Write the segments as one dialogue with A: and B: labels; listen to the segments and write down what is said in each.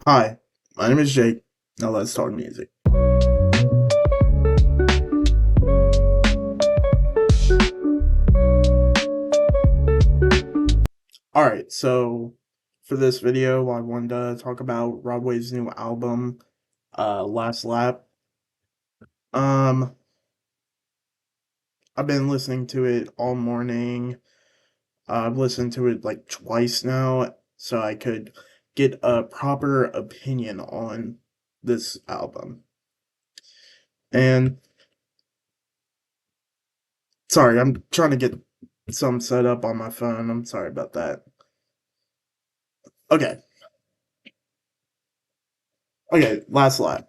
A: Hi, my name is Jake. Now let's talk music. Alright, so for this video, I wanted to talk about Rod Wave's new album, Last Lap. Um, I've been listening to it all morning. I've listened to it like twice now, so I could get a proper opinion on this album. And sorry, I'm trying to get some set up on my phone. I'm sorry about that. Okay, okay, Last Lap.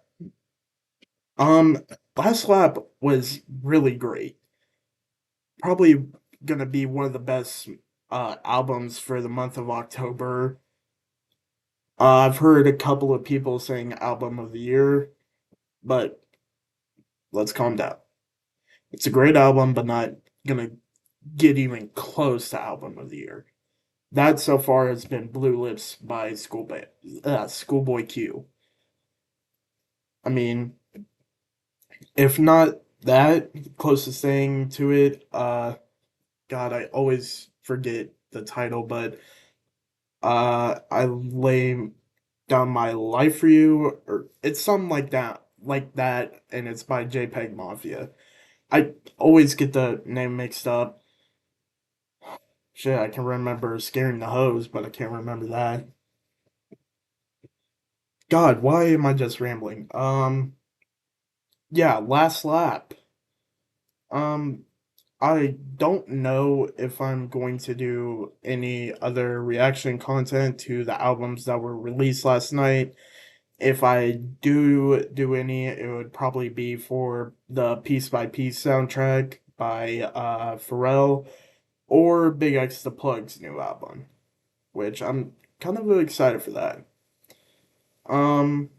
A: Um, Last Lap was really great. Probably gonna be one of the best albums for the month of October. I've heard a couple of people saying album of the year, but let's calm down. It's a great album, but not gonna get even close to album of the year. That so far has been Blue Lips by Schoolboy Q. I mean, if not that, closest thing to it, God, I always forget the title, but I lay down my life for you, or it's something like that, and it's by JPEG Mafia. I always get the name mixed up. Shit, I can remember Scaring the Hose, but I can't remember that. God, why am I just rambling? Yeah, Last Lap. Um, I don't know if I'm going to do any other reaction content to the albums that were released last night. If I do any, it would probably be for the Piece by Piece soundtrack by Pharrell or Big X the Plug's new album, which I'm kind of really excited for that. Um,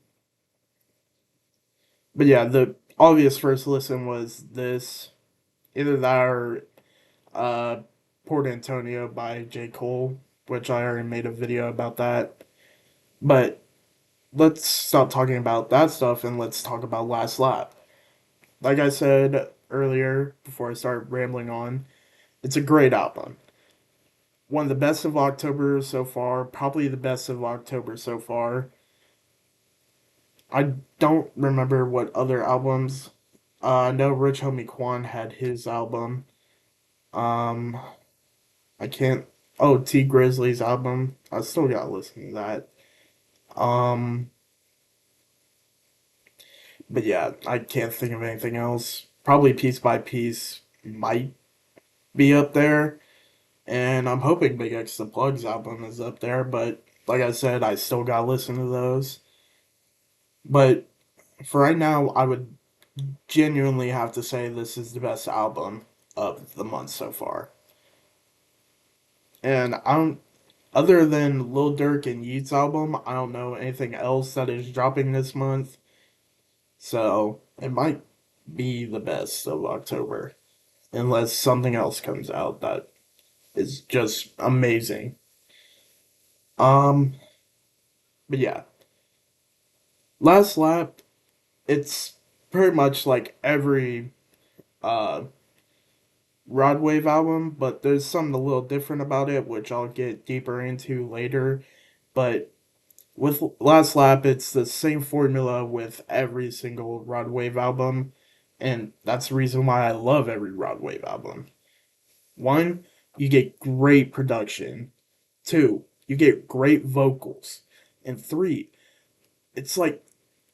A: but yeah, the obvious first listen was this, either that or uh, Port Antonio by J. Cole, which I already made a video about that. But let's stop talking about that stuff and let's talk about Last Lap. Like I said earlier, before I start rambling on, it's a great album. One of the best of October so far, probably the best of October so far. I don't remember what other albums. I know Rich Homie Quan had his album. Um, I can't. Oh, T Grizzly's album. I still gotta listen to that. Um, but yeah, I can't think of anything else. Probably Piece by Piece might be up there, and I'm hoping Big X the Plug's album is up there. But like I said, I still gotta listen to those. But for right now, I would genuinely have to say this is the best album of the month so far. And I don't, other than Lil Durk and Yeat's album, I don't know anything else that is dropping this month. So it might be the best of October, unless something else comes out that is just amazing. Um, but yeah, Last Lap, it's pretty much like every uh Rod Wave album, but there's something a little different about it, which I'll get deeper into later. But with Last Lap, it's the same formula with every single Rod Wave album, and that's the reason why I love every Rod Wave album. One, you get great production. Two, you get great vocals. And three, it's like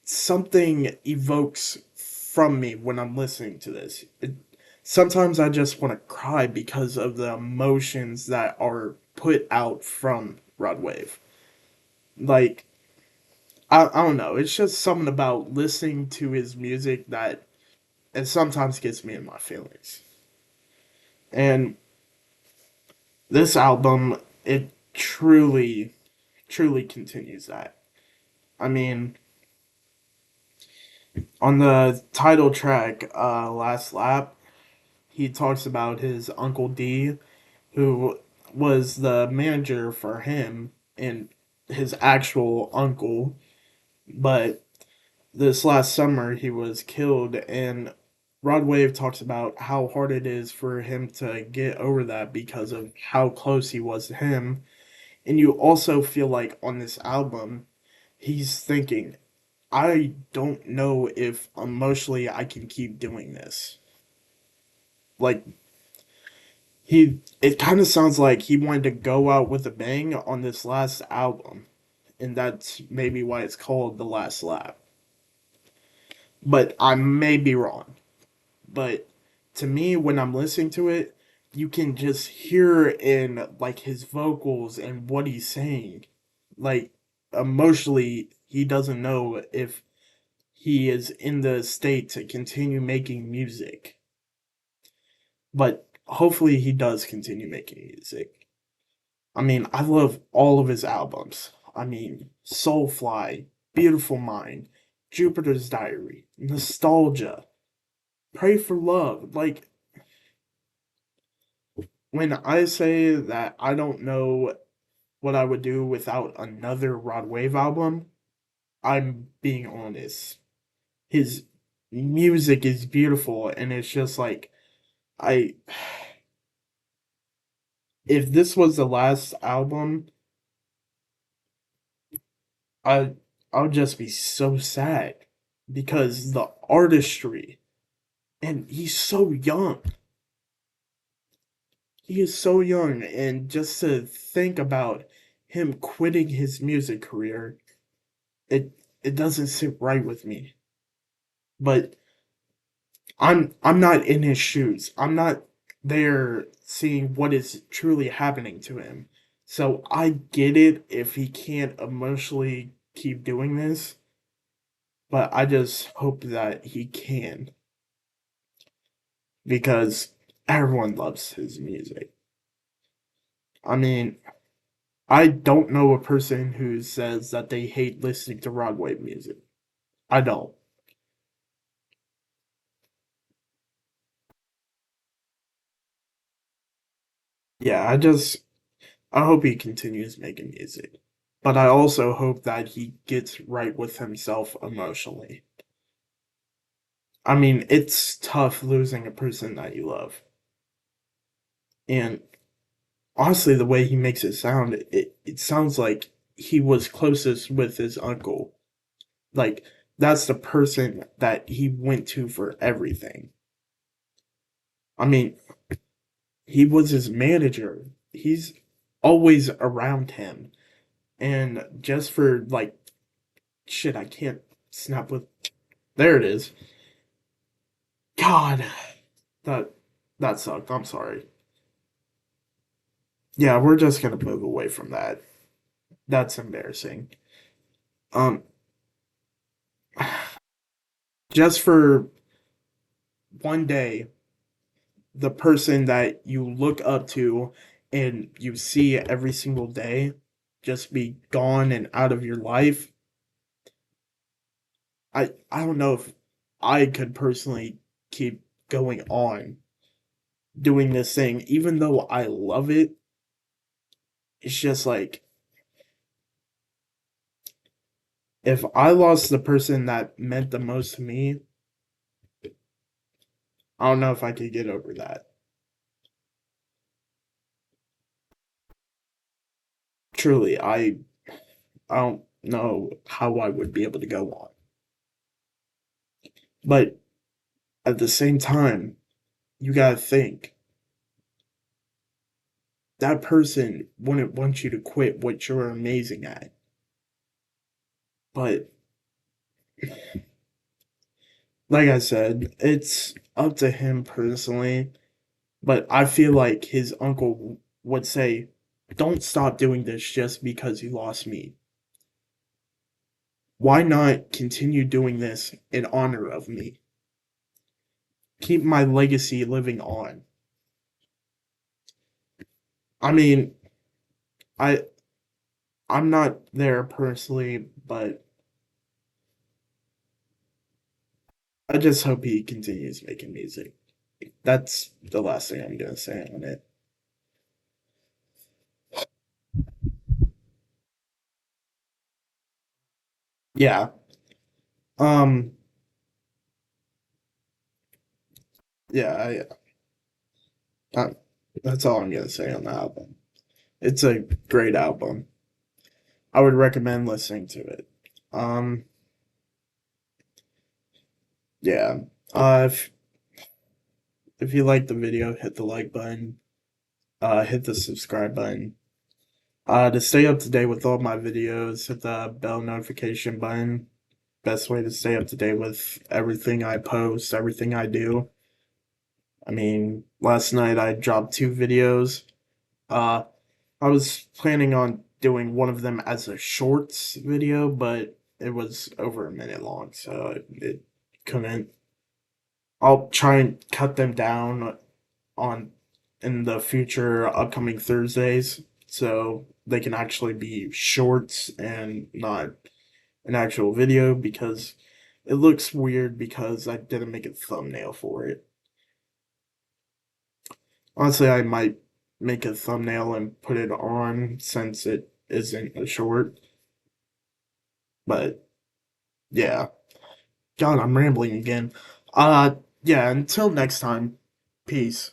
A: something evokes from me when I'm listening to this. Sometimes I just want to cry because of the emotions that are put out from Rod Wave. Like, I don't know. It's just something about listening to his music that it sometimes gets me in my feelings. And this album, it truly continues that. I mean, on the title track, Last Lap, he talks about his Uncle D, who was the manager for him and his actual uncle. But this last summer he was killed, and Rod Wave talks about how hard it is for him to get over that because of how close he was to him. And you also feel like on this album he's thinking, I don't know if emotionally I can keep doing this. Like, it kind of sounds like he wanted to go out with a bang on this last album, and that's maybe why it's called The Last Lap. But I may be wrong. But to me, when I'm listening to it, you can just hear in like his vocals and what he's saying. Like, emotionally, he doesn't know if he is in the state to continue making music. But hopefully he does continue making music. I mean, I love all of his albums. I mean, Soulfly, Beautiful Mind, Jupiter's Diary, Nostalgia, Pray for Love. Like, when I say that I don't know what I would do without another Rod Wave album, I'm being honest. His music is beautiful, and it's just like, I. If this was the last album, I I'll just be so sad because the artistry, and he's so young. He is so young, and just to think about him quitting his music career, it it doesn't sit right with me. But I'm not in his shoes. I'm not there seeing what is truly happening to him. So I get it if he can't emotionally keep doing this, but I just hope that he can because everyone loves his music. I mean, I don't know a person who says that they hate listening to Rod Wave music. I don't. Yeah, I hope he continues making music. But I also hope that he gets right with himself emotionally. I mean, it's tough losing a person that you love. And honestly, the way he makes it sound, it sounds like he was closest with his uncle. Like, that's the person that he went to for everything. I mean, he was his manager. He's always around him. And just for, like, shit, I can't snap with. There it is. God, that that sucked. I'm sorry. Yeah, we're just gonna move away from that. That's embarrassing. Um, just for one day, the person that you look up to and you see every single day just be gone and out of your life. I don't know if I could personally keep going on doing this thing, even though I love it. It's just like if I lost the person that meant the most to me, I don't know if I could get over that. Truly, I don't know how I would be able to go on. But at the same time, you gotta think that person wouldn't want you to quit what you're amazing at. But like I said, it's up to him personally. But I feel like his uncle would say, don't stop doing this just because you lost me. Why not continue doing this in honor of me? Keep my legacy living on. I mean, I I'm not there personally, but I just hope he continues making music. That's the last thing I'm gonna say on it. Yeah, Um, yeah, I that's all I'm gonna say on the album. It's a great album. I would recommend listening to it. Um, yeah. If you like the video, hit the like button. Hit the subscribe button. To stay up to date with all my videos, hit the bell notification button. Best way to stay up to date with everything I post, everything I do. I mean, last night I dropped 2 videos. Uh, I was planning on doing one of them as a shorts video, but it was over a minute long, so it couldn't. I'll try and cut them down on in the future upcoming Thursdays so they can actually be shorts and not an actual video because it looks weird because I didn't make a thumbnail for it. Honestly, I might make a thumbnail and put it on since it isn't a short, but yeah. God, I'm rambling again. Uh yeah, until next time. Peace.